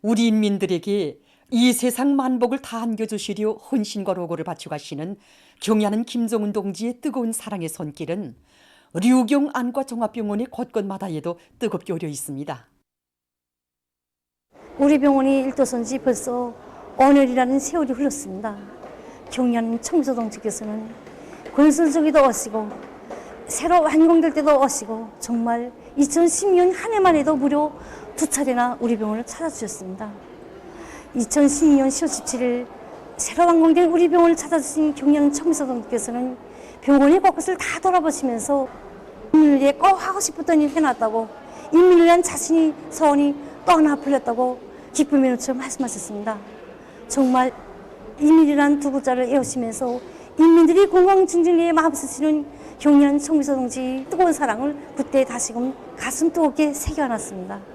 우리 인민들에게 이 세상 만복을 다 안겨주시려 헌신과 로고를 바쳐가시는 경야는 김정은 동지의 뜨거운 사랑의 손길은 류경 안과 종합병원의 곳곳마다에도 뜨겁게 오려 있습니다. 우리 병원이 일도선 지 벌써 5년이라는 세월이 흘렀습니다. 경야는 청소동지께서는 건설주기도 오시고 새로 완공될 때도 오시고 정말 2010년 한 해만 해도 무려 2차례나 우리 병원을 찾아주셨습니다. 2012년 10월 17일 새로 완공된 우리 병원을 찾아주신 경야는 청소동지께서는 병원의 곳곳을 다 돌아보시면서 인민을 위해 꼭 하고 싶었던 일 해놨다고, 인민을 위한 자신이 소원이 또 하나 풀렸다고 기쁨의 눈처럼 말씀하셨습니다. 정말 인민이란 두 글자를 외우시면서 인민들이 건강증진리에 마음 쓰시는 경야는 청미서 동지의 뜨거운 사랑을 그때 다시금 가슴 뜨겁게 새겨안았습니다.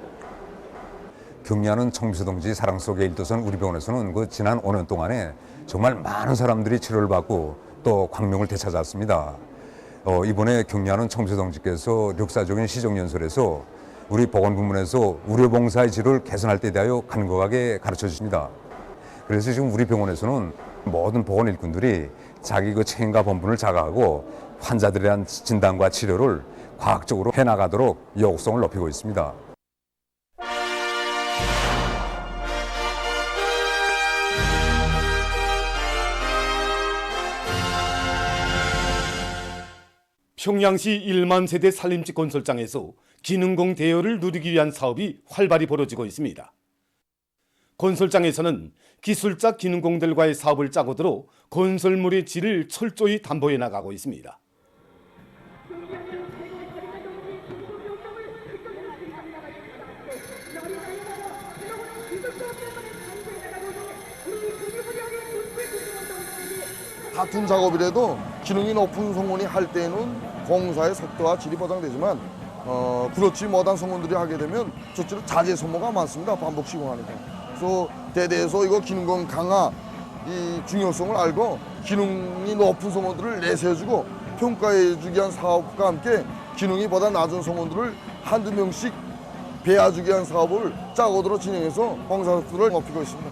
경야는 청미서 동지 사랑 속의 일도선 우리 병원에서는 그 지난 5년 동안에 정말 많은 사람들이 치료를 받고 또 광명을 되찾았습니다. 이번에 경야는 청미서 동지께서 역사적인 시정연설에서 우리 보건부문에서 의료봉사의 질을 개선할 때 대하여 간곡하게 가르쳐 주십니다. 그래서 지금 우리 병원에서는 모든 보건 일꾼들이 자기 그 책임과 본분을 자각하고 환자들에 대한 진단과 치료를 과학적으로 해나가도록 요구성을 높이고 있습니다. 평양시 1만 세대 살림집 건설장에서 기능공 대여를 누리기 위한 사업이 활발히 벌어지고 있습니다. 건설장에서는 기술자 기능공들과의 사업을 짜고 들어 건설물의 질을 철저히 담보해 나가고 있습니다. 같은 작업이라도 기능이 높은 성원이 할 때는 공사의 속도와 질이 보장되지만 그렇지 못한 성원들이 하게 되면 저처럼 자재 소모가 많습니다. 반복 시공하니까. 그래서 대대에서 이거 기능공 강화 이 중요성을 알고 기능이 높은 성원들을 내세워주고 평가해주기 위한 사업과 함께 기능이 보다 낮은 성원들을 한두 명씩 배워주기 위한 사업을 짜고들어 진행해서 공사 속도를 높이고 있습니다.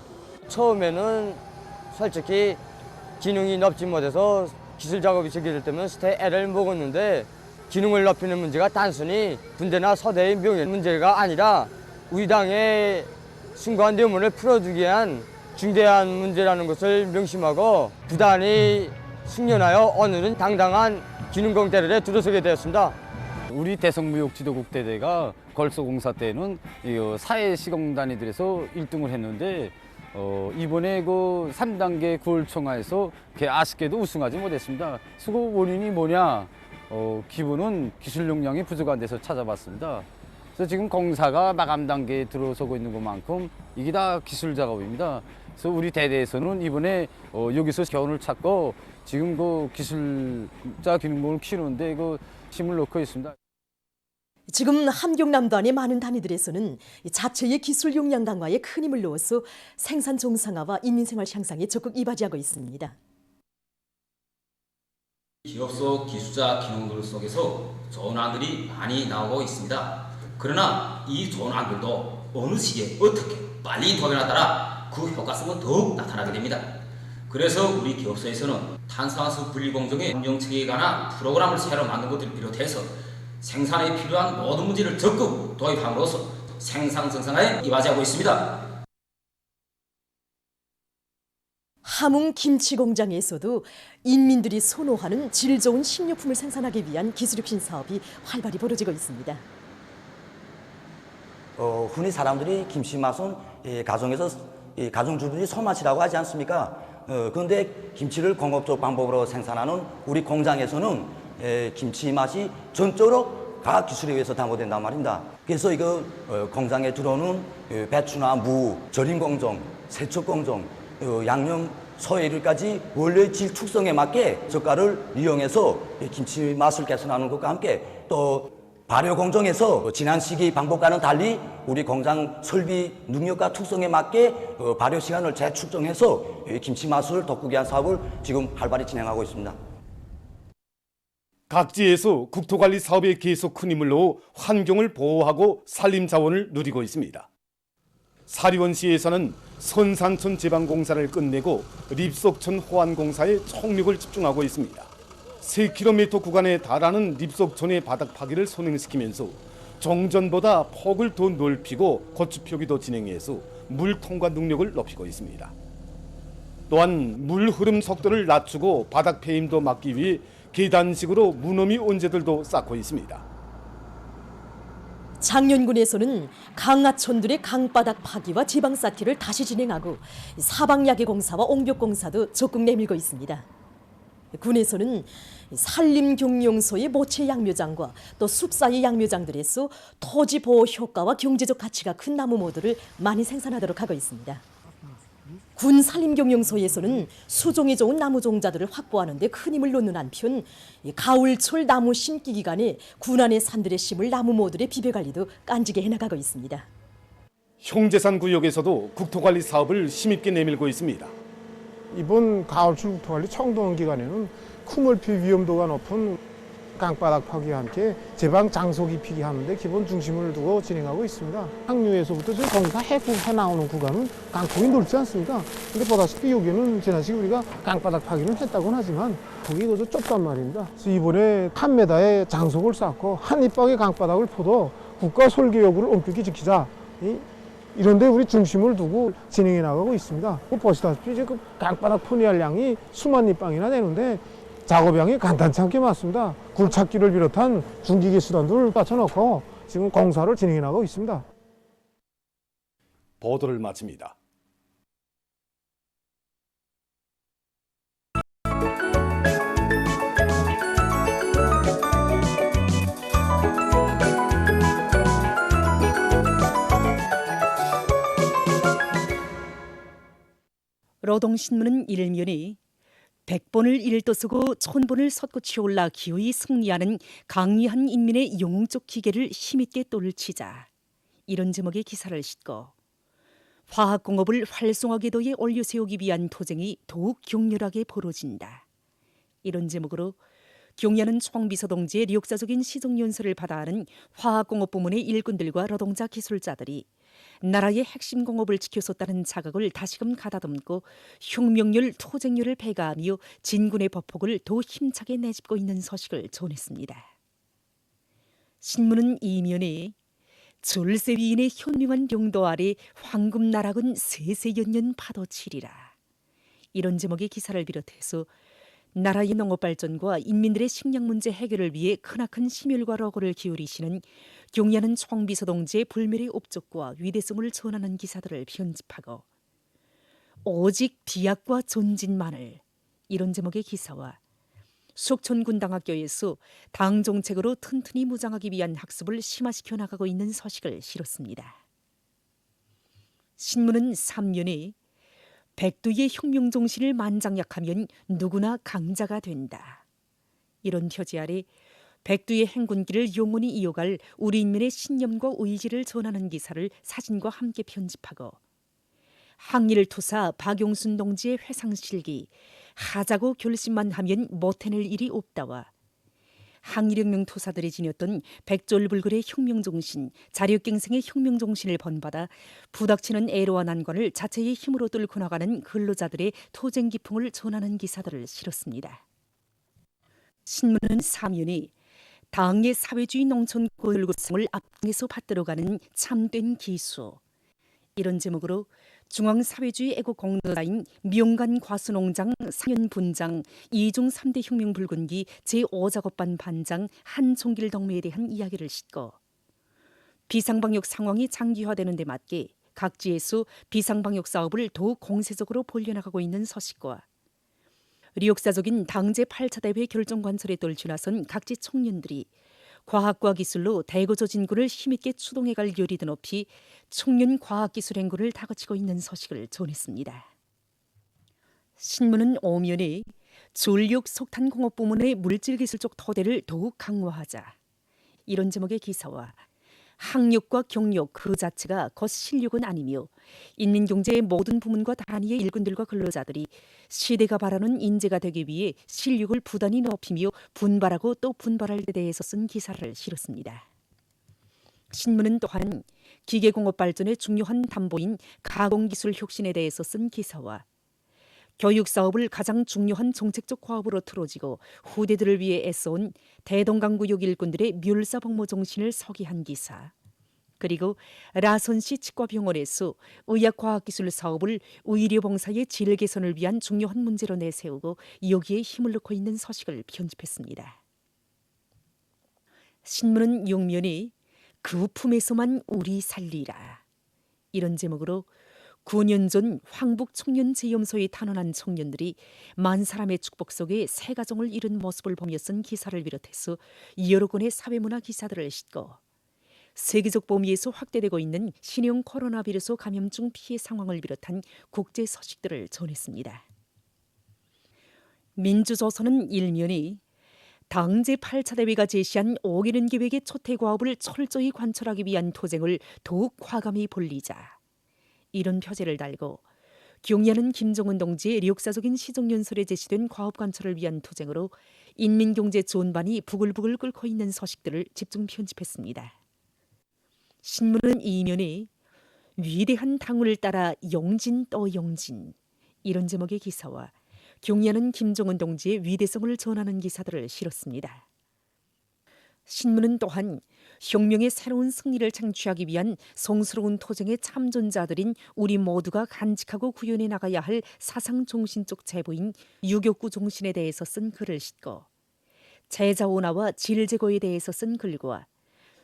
처음에는 솔직히 기능이 높지 못해서 기술 작업이 제기될 때면 애를 먹었는데 기능을 높이는 문제가 단순히 군대나 서대의 명예 문제가 아니라 우리 당의 숭고한 뇌물을 풀어주기 위한 중대한 문제라는 것을 명심하고 부단히 숙련하여 오늘은 당당한 기능공 대열에 들어서게 되었습니다. 우리 대성무역지도국대대가 걸소공사 때는 사회시공단위들에서 1등을 했는데 이번에 그 3단계 9월 총화에서 아쉽게도 우승하지 못했습니다. 수고 원인이 뭐냐? 기본은 기술 역량이 부족한 데서 찾아봤습니다. 그래서 지금 공사가 마감 단계에 들어서고 있는 것만큼 이게 다 기술 작업입니다. 그래서 우리 대대에서는 이번에 여기서 교훈을 찾고 지금 그 기술자 기능공을 키우는데 그 힘을 넣고 있습니다. 지금 함경남도 안의 많은 단위들에서는 자체의 기술 역량 강화에 큰 힘을 넣어서 생산 정상화와 인민생활 향상에 적극 이바지하고 있습니다. 기업 속 기술자 기능들 속에서 좋은 안들이 많이 나오고 있습니다. 그러나 이 좋은 안들도 어느 시기에 어떻게 빨리 도변에 따라 그 효과성은 더욱 나타나게 됩니다. 그래서 우리 기업소에서는 탄산수 분리공정의 운영체계에 관한 프로그램을 새로 만든 것들을 비롯해서 생산에 필요한 모든 문제를 적극 도입함으로써 생산 정상화에 이바지하고 있습니다. 함흥 김치 공장에서도 인민들이 선호하는 질 좋은 식료품을 생산하기 위한 기술혁신 사업이 활발히 벌어지고 있습니다. 흔히 사람들이 김치 맛은 가정에서 가정주부들이 손맛이라고 하지 않습니까? 그런데 김치를 공업적 방법으로 생산하는 우리 공장에서는 김치 맛이 전적으로 과학기술에 의해서 담보된단 말입니다. 그래서 이거 공장에 들어오는 배추나 무, 절임공정, 세척공정, 양념, 소해류까지 원래의 질 특성에 맞게 젓갈을 이용해서 김치 맛을 개선하는 것과 함께 또 발효 공정에서 지난 시기 방법과는 달리 우리 공장 설비 능력과 특성에 맞게 발효 시간을 재축정해서 김치 맛을 돋구기 위한 사업을 지금 활발히 진행하고 있습니다. 각지에서 국토관리 사업에 계속 큰 힘을 넣어 환경을 보호하고 산림 자원을 누리고 있습니다. 사리원시에서는 선산천 제방공사를 끝내고 립속천 호안공사에 총력을 집중하고 있습니다. 3km 구간에 달하는 립속천의 바닥 파기를 선행시키면서 종전보다 폭을 더 넓히고 고추 표기도 진행해서 물 통과 능력을 높이고 있습니다. 또한 물 흐름 속도를 낮추고 바닥 패임도 막기 위해 계단식으로 무너미 온재들도 쌓고 있습니다. 장년군에서는 강하천들의 강바닥 파기와 지방 쌓기를 다시 진행하고 사방야계공사와 옹벽공사도 적극 내밀고 있습니다. 군에서는 산림경영소의 모체 양묘장과 또 숲사이 양묘장들에서 토지 보호 효과와 경제적 가치가 큰 나무 모들을 많이 생산하도록 하고 있습니다. 군 산림경영소에서는 수종이 좋은 나무 종자들을 확보하는 데 큰 힘을 놓는 한편 가을철 나무 심기 기간에 군 안의 산들에 심을 나무 모들의 비배관리도 깐지게 해나가고 있습니다. 형제산 구역에서도 국토관리 사업을 힘있게 내밀고 있습니다. 이번 가을철 국토관리 청동원 기간에는 쿠물피 위험도가 높은 강바닥 파기와 함께 제방 장소 깊이기 하는데 기본 중심을 두고 진행하고 있습니다. 항류에서부터 지금 공사 해 나오는 구간은 강폭이 넓지 않습니까? 근데 보다시피 여기는 지나치게 우리가 강바닥 파기를 했다고는 하지만 거기 그저 좁단 말입니다. 그래서 이번에 1m의 장속을 쌓고 한 입방의 강바닥을 포도 국가 설계 요구를 엄격히 지키자. 이런데 우리 중심을 두고 진행해 나가고 있습니다. 보시다시피 이제 그 강바닥 분해할 양이 수만 입방이나 되는데 작업량이 간단치 않게 많습니다. 굴착기를 비롯한 중기계 수단들을 갖춰놓고 지금 공사를 진행해 나가고 있습니다. 보도를 마칩니다. 노동신문은 일면이 100번을 일도 쓰고 1000번을 솟구치 올라 기어이 승리하는 강리한 인민의 영웅적 기계를 힘있게 떨치자, 이런 제목의 기사를 싣고 화학공업을 활성화 궤도에 올려세우기 위한 투쟁이 더욱 격렬하게 벌어진다, 이런 제목으로 경야는 총비서동지의 역사적인 시정연설을 받아 하는 화학공업 부문의 일꾼들과 노동자 기술자들이 나라의 핵심 공업을 지켜섰다는 자각을 다시금 가다듬고 혁명률, 투쟁률을 배가하며 진군의 보폭을 더 힘차게 내짚고 있는 소식을 전했습니다. 신문은 이면에 절세 위인의 현명한 병도 아래 황금나락은 세세연년 파도치리라, 이런 제목의 기사를 비롯해서 나라의 농업발전과 인민들의 식량 문제 해결을 위해 크나큰 심혈과 노고를 기울이시는 경야는 총비서동지의 불멸의 업적과 위대성을 전하는 기사들을 편집하고 오직 비약과 전진만을, 이런 제목의 기사와 속천군당학교에서 당 정책으로 튼튼히 무장하기 위한 학습을 심화시켜 나가고 있는 소식을 실었습니다. 신문은 3년에 백두의 혁명정신을 만장약하면 누구나 강자가 된다, 이런 표지 아래 백두의 행군길을 영원히 이어갈 우리 인민의 신념과 의지를 전하는 기사를 사진과 함께 편집하고 항일투사 박용순 동지의 회상실기 하자고 결심만 하면 못해낼 일이 없다와 항일혁명 투사들이 지녔던 백졸불굴의 혁명정신, 자력갱생의 혁명정신을 번받아 부닥치는 애로와 난관을 자체의 힘으로 뚫고 나가는 근로자들의 투쟁 기풍을 전하는 기사들을 실었습니다. 신문은 사면이 당의 사회주의 농촌 고열구성을 앞장에서 받들어가는 참된 기수, 이런 제목으로 중앙사회주의 애국공로자인 명간과수농장 상현분장 2중 3대 혁명 불군기 제5작업반 반장 한총길 동무에 대한 이야기를 싣고 비상방역 상황이 장기화되는 데 맞게 각지에서 비상방역 사업을 더욱 공세적으로 벌려나가고 있는 소식과 역사적인 당제 8차 대회 결정관설에 떨쳐나선 각지 청년들이 과학과 기술로 대거조 진군을 힘있게 추동해갈 열이 더 높이 청년 과학기술행군을 다그치고 있는 소식을 전했습니다. 신문은 오면에 전력 석탄공업 부문의 물질기술적 토대를 더욱 강화하자, 이런 제목의 기사와 학력과 경력 그 자체가 곧 실력은 아니며 인민경제의 모든 부문과 단위의 일꾼들과 근로자들이 시대가 바라는 인재가 되기 위해 실력을 부단히 높이며 분발하고 또 분발할 때 대해서 쓴 기사를 실었습니다. 신문은 또한 기계공업 발전에 중요한 담보인 가공기술 혁신에 대해서 쓴 기사와 교육 사업을 가장 중요한 정책적 과업으로 틀어지고 후대들을 위해 애써온 대동강구역 일꾼들의 멸사복무 정신을 서기한 기사, 그리고 라선시 치과병원에서 의학과학기술 사업을 의료봉사의 질 개선을 위한 중요한 문제로 내세우고 여기에 힘을 넣고 있는 서식을 편집했습니다. 신문은 용면이 그 품에서만 우리 살리라, 이런 제목으로 9년 전 황북 청년재염소에 탄원한 청년들이 만 사람의 축복 속에 새 가정을 이룬 모습을 보며 쓴 기사를 비롯해서 여러 권의 사회문화 기사들을 싣고 세계적 범위에서 확대되고 있는 신형 코로나 비루스 감염증 피해 상황을 비롯한 국제 소식들을 전했습니다. 민주조선은 일면이 당 제8차 대회가 제시한 5개년 계획의 초태 과업을 철저히 관철하기 위한 투쟁을 더욱 과감히 벌리자, 이런 표제를 달고 경야는 김정은 동지의 역사적인 시정연설에 제시된 과업 관철을 위한 투쟁으로 인민경제 전반이 부글부글 끓고 있는 소식들을 집중 편집했습니다. 신문은 이면에 위대한 당을 따라 영진 또 영진, 이런 제목의 기사와 경야는 김정은 동지의 위대성을 전하는 기사들을 실었습니다. 신문은 또한 혁명의 새로운 승리를 창취하기 위한 성스러운 투쟁의 참전자들인 우리 모두가 간직하고 구현해 나가야 할 사상 정신적 제보인 유격구 정신에 대해서 쓴 글을 싣고 제자원화와 질제고에 대해서 쓴 글과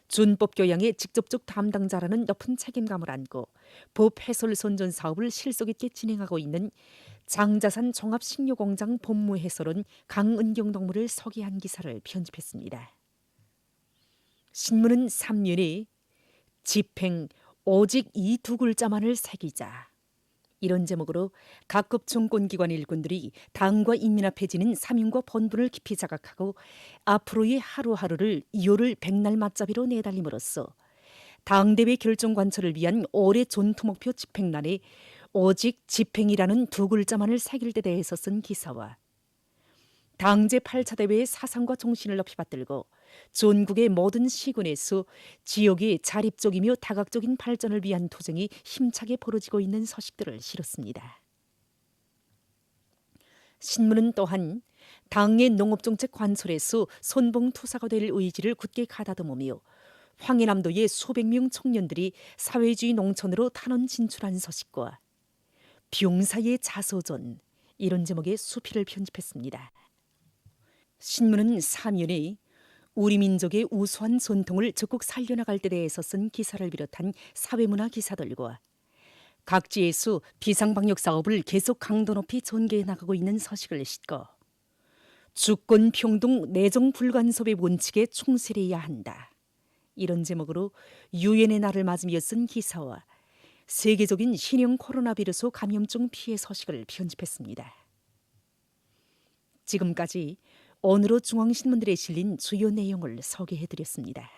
준법 교양의 직접적 담당자라는 높은 책임감을 안고 법 해설 선전 사업을 실속 있게 진행하고 있는 장자산 종합식료공장 본무 해설원 강은경 동무를 소개한 기사를 편집했습니다. 신문은 3년에 집행 오직 이 두 글자만을 새기자, 이런 제목으로 각급 정권기관 일꾼들이 당과 인민 앞에 지닌 사명과 본분을 깊이 자각하고 앞으로의 하루하루를 이요를 백날 맞잡이로 내달림으로써 당대회 결정 관철을 위한 올해 전투목표 집행란에 오직 집행이라는 두 글자만을 새길 때 대해서 쓴 기사와 당 제8차 대회의 사상과 정신을 높이 받들고 전국의 모든 시군에서 지역의 자립적이며 다각적인 발전을 위한 투쟁이 힘차게 벌어지고 있는 소식들을 실었습니다. 신문은 또한 당의 농업정책 관철에서 선봉투사가 될 의지를 굳게 가다듬으며 황해남도의 수백 명 청년들이 사회주의 농촌으로 탄원 진출한 소식과 병사의 자서전, 이런 제목의 수필을 편집했습니다. 신문은 사면에 우리 민족의 우수한 전통을 적극 살려나갈 때 대해서 쓴 기사를 비롯한 사회문화 기사들과 각지에서 비상방역 사업을 계속 강도 높이 전개해 나가고 있는 소식을 싣고 주권 평등 내정 불간섭의 원칙에 충실해야 한다, 이런 제목으로 유엔의 날을 맞으며 쓴 기사와 세계적인 신형 코로나 비루스 감염증 피해 소식을 편집했습니다. 지금까지 오늘의 중앙신문들에 실린 주요 내용을 소개해드렸습니다.